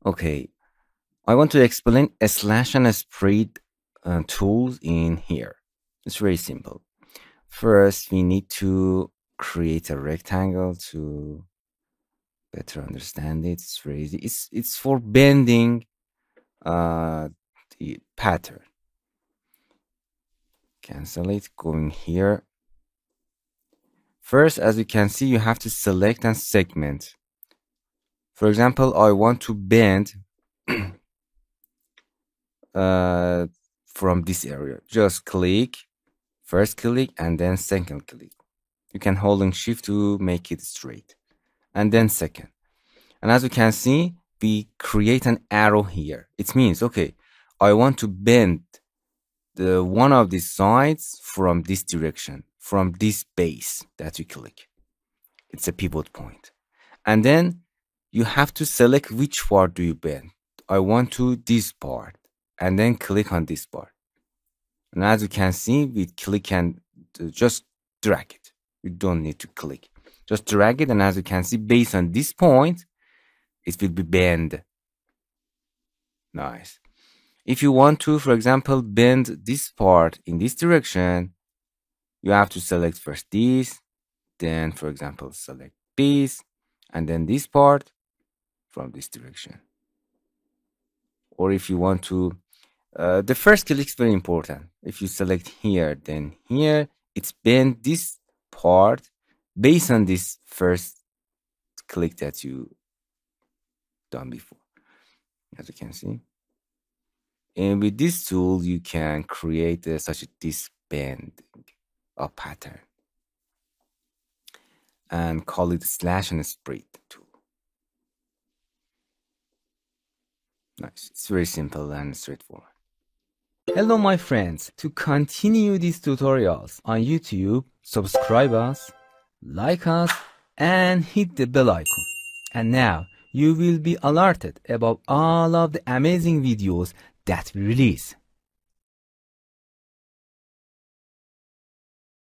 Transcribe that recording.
Okay, I want to explain a slash and a spread tools in here. It's very simple. First, we need to create a rectangle to better understand it. It's very easy. It's for bending the pattern. Cancel it. Going here. First, as you can see, you have to select and segment. For example, I want to bend from this area. Just click, first click, and then second click. You can hold in shift to make it straight, and then second. And as you can see, we create an arrow here. It means, okay, I want to bend the one of these sides from this direction, from this base that you click. It's a pivot point. And then you have to select which part do you bend. I want to this part, and then click on this part. And as you can see, we click and just drag it. You don't need to click. Just drag it, and as you can see, based on this point, it will be bend. Nice. If you want to, for example, bend this part in this direction, you have to select first this, then, for example, select this, and then this part from this direction. Or if you want to, the first click is very important. If you select here, then here, it's bend this part based on this first click that you done before, as you can see. And with this tool, you can create such a this bending a pattern and call it slash and spread tool. Nice. It's very simple and straightforward. Hello, my friends. To continue these tutorials on YouTube, subscribe us, like us, and hit the bell icon. And now you will be alerted about all of the amazing videos that we release.